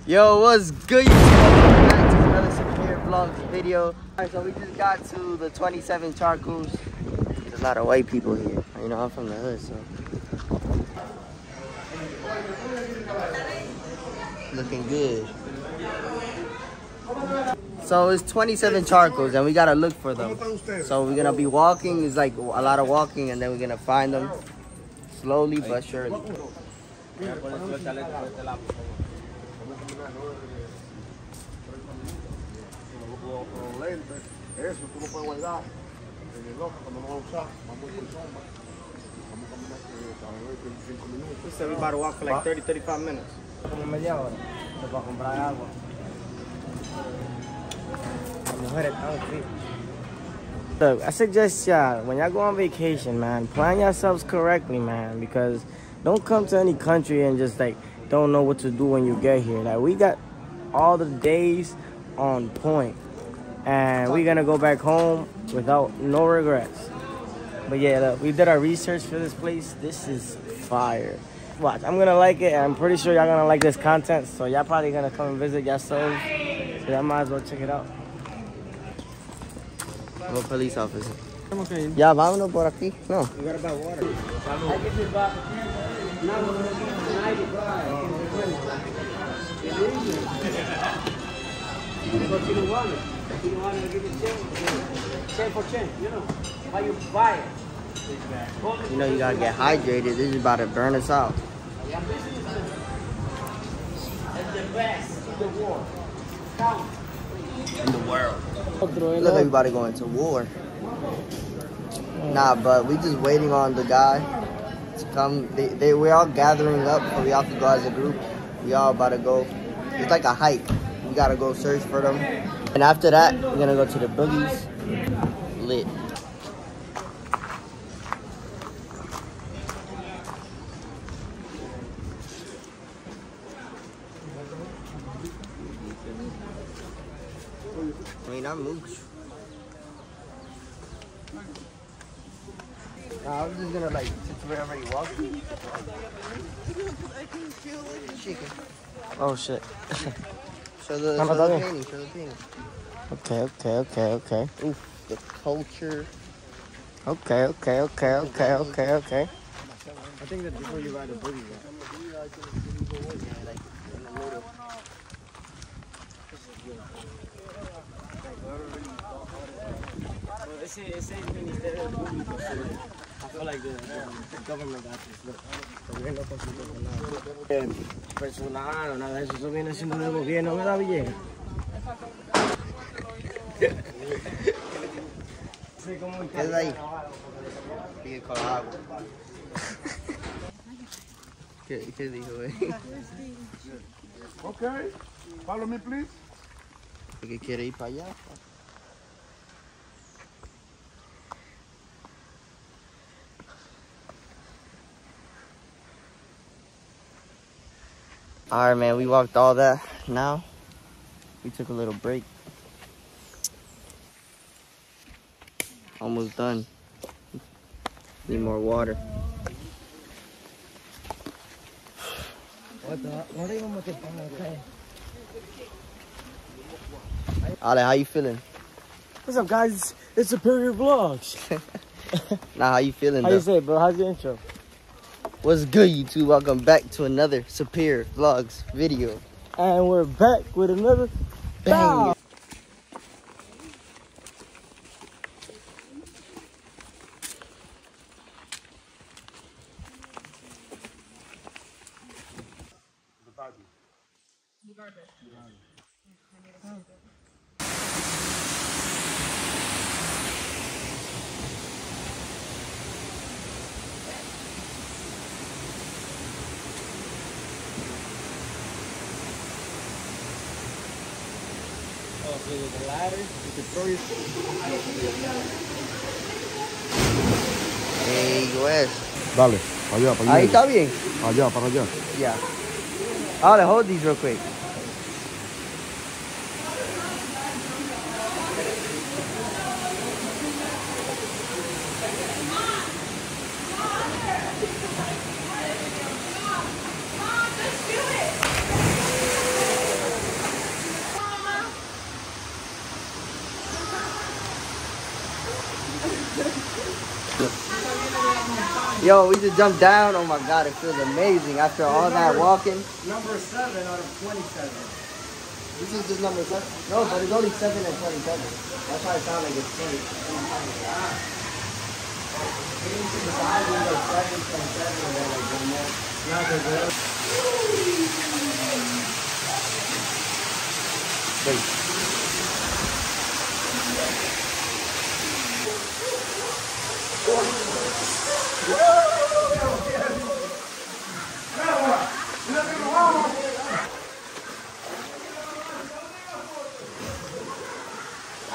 Yo, what's good? Welcome back to another Superior Vlogz video. Alright, so we just got to the 27 charcoals. There's a lot of white people here. You know, I'm from the hood, so. Looking good. So it's 27 charcoals and we gotta look for them. So we're gonna be walking, it's like a lot of walking, and then we're gonna find them slowly but surely. We said we about to walk for like 30-35 minutes. Look, I suggest y'all, when y'all go on vacation, man, plan yourselves correctly, man, because don't come to any country and just like don't know what to do when you get here. Like, we got all the days on point, and we're gonna go back home without no regrets. But yeah, look, we did our research for this place. This is fire. Watch, I'm gonna like it, and I'm pretty sure y'all gonna like this content, so y'all probably gonna come and visit yourselves, so y'all might as well check it out. I'm a police officer. Ya, vámonos por aquí. No. You gotta buy water. You know you gotta get hydrated. This is about to burn us out. In the world. Look like we about to go into war. Nah, but we just waiting on the guy to come. We're all gathering up so we all can go as a group. We all about to go. It's like a hike. We gotta go search for them. And after that, we're gonna go to the boogies. Lit. I mean, I'm mooch. I was just gonna like, since we're already walking. Chicken. Oh shit. Show the painting, show the painting. Okay. Oof, the culture. Okay. I think that before you ride a boogie, I feel like the government got this. Look, personal, nada de eso viene siendo del gobierno, ¿verdad, Villegas? ¿Qué es ahí? Sigue con agua. ¿Qué dijo, güey? Okay, follow me, please. Porque quiere ir para allá. Alright, man, we walked all that. Now, we took a little break. Almost done. Need more water. What are you going to do? Ale, how you feeling? What's up, guys? It's Superior Vlogz. Nah, how you feeling, How though? you say it, bro? How's your intro? What's good, YouTube? Welcome back to another Superior Vlogz video. And we're back with another Bang! With the ladder, you can throw your... Hey, Wes. Dale, para allá, para allá. Ahí está bien. Allá, para allá. Yeah. Ale, hold these real quick. Yo, we just jumped down. Oh my God, it feels amazing after all that walking. Number 7 out of 27. This is just number 7? No, but it's only 7 and 27. That's why it sounds like it's 20.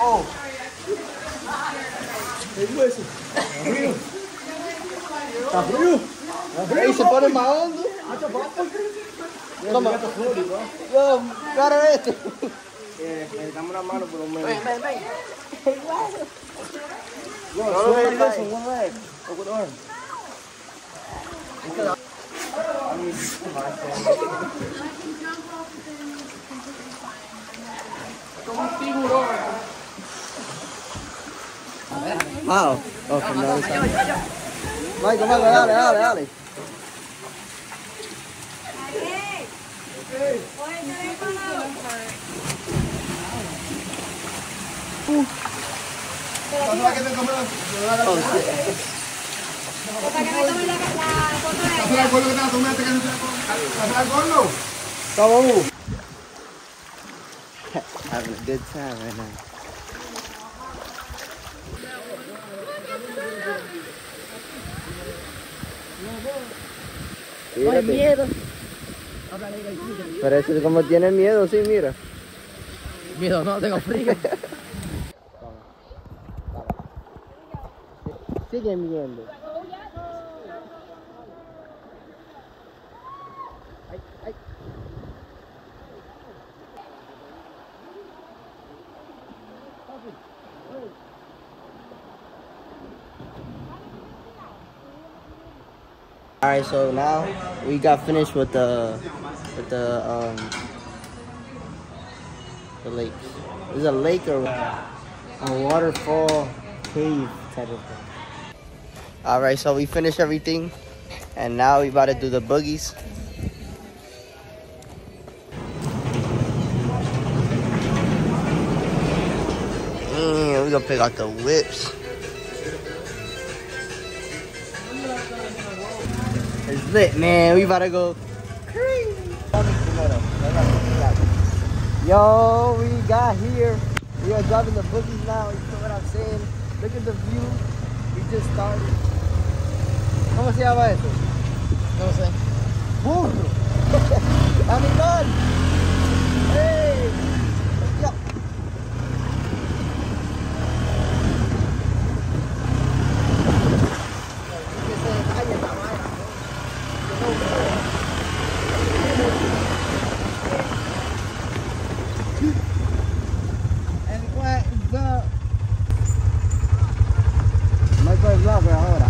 Oh. ¿Está frío? Ahí se pone más hondo. Toma. Yo, cara este. Dame una mano por lo menos. Ven. No, swing this one, one leg. Over the arm. How? Oh, from the other side. Michael, dale. Oh, shit. Having a good time right now. No hay miedo. Pero eso es como tiene miedo, sí, mira. Miedo, no tengo frío. Siguen viendo. Alright, so now we got finished with the lakes. Is it a lake or a waterfall cave type of thing? Alright, so we finished everything and now we about to do the boogies. We gonna pick out the whips. It's lit, man. We about to go crazy. Yo, we got here. We are driving the boogies now. You know what I'm saying? Look at the view. We just started. ¿Cómo se llama eso? No sé. Burro. Animal. Hey. Yo. And what is up? Michael Vlogger ahora.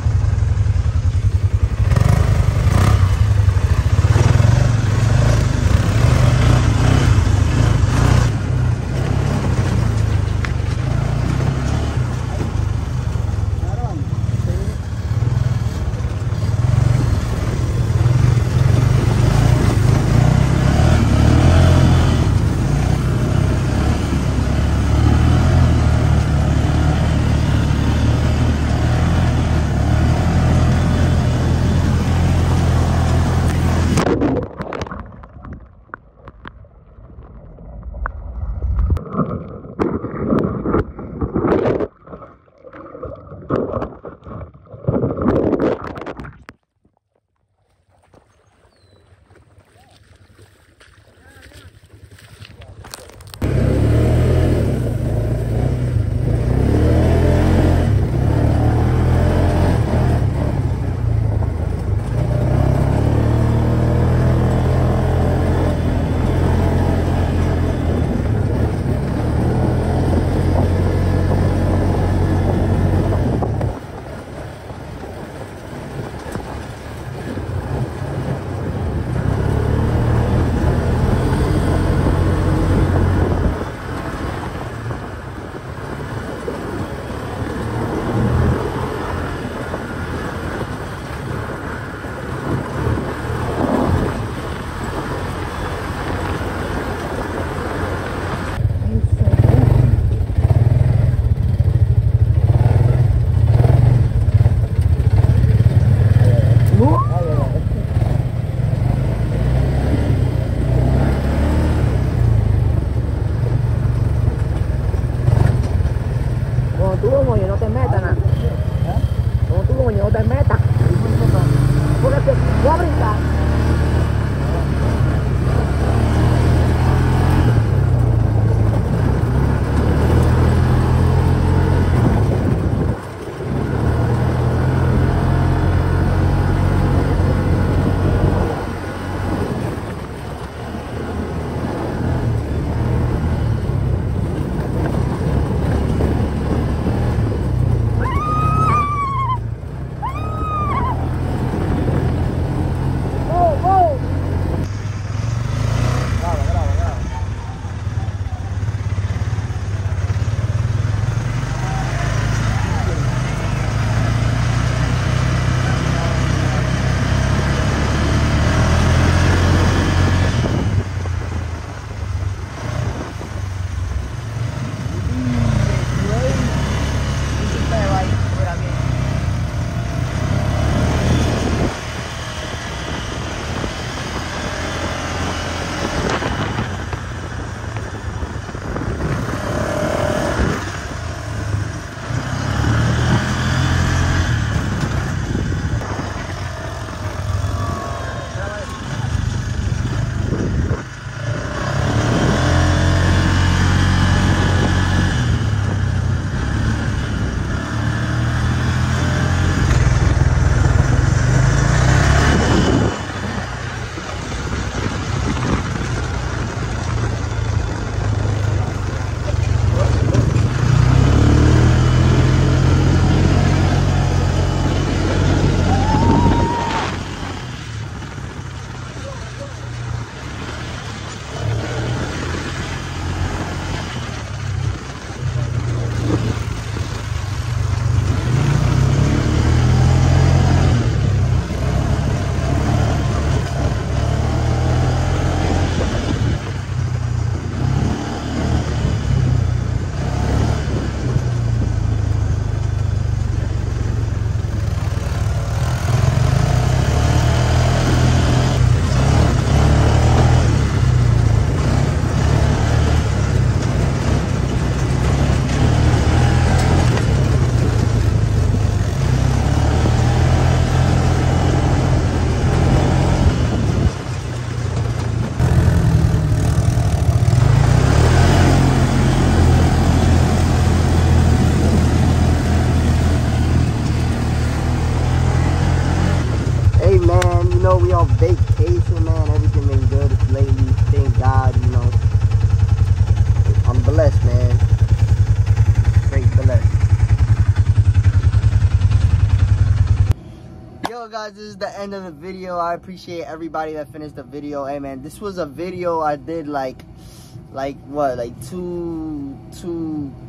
guys, this is the end of the video. I appreciate everybody that finished the video. Hey man, this was a video I did like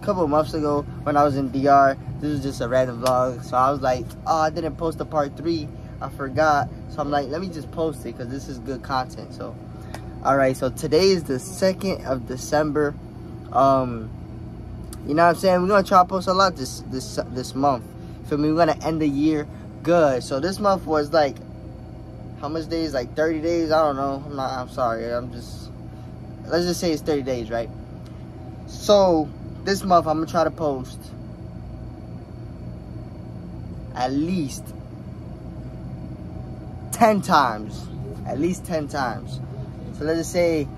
couple of months ago when I was in DR. This was just a random vlog, so I was like, oh, I didn't post the part 3, I forgot. So I'm like, let me just post it because this is good content. So all right, so today is the 2nd of December. You know what I'm saying, we're gonna try to post a lot this month. Feel me? We're gonna end the year good. So this month was like, how much days? Like 30 days, I don't know. I'm sorry, let's just say it's 30 days, right? So this month I'm gonna try to post at least 10 times. At least 10 times. So let's just say,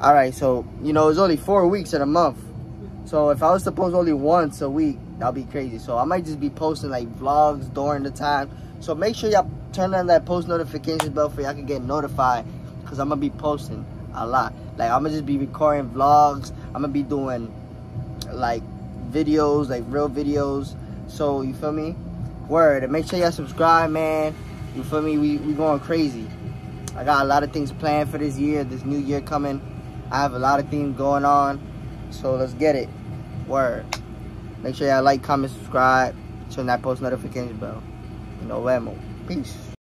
all right, so you know, it's only 4 weeks in a month. So if I was to post only once a week, that'll be crazy. So I might just be posting like vlogs during the time. So make sure y'all turn on that post notification bell for y'all can get notified, because I'm gonna be posting a lot. Like I'm gonna just be recording vlogs. I'm gonna be doing like videos, like real videos. So you feel me? Word. And make sure y'all subscribe, man. You feel me? We going crazy. I got a lot of things planned for this year, this new year coming. I have a lot of things going on. So let's get it. Word. Make sure y'all like, comment, subscribe, turn that post notification bell. You know, Peace.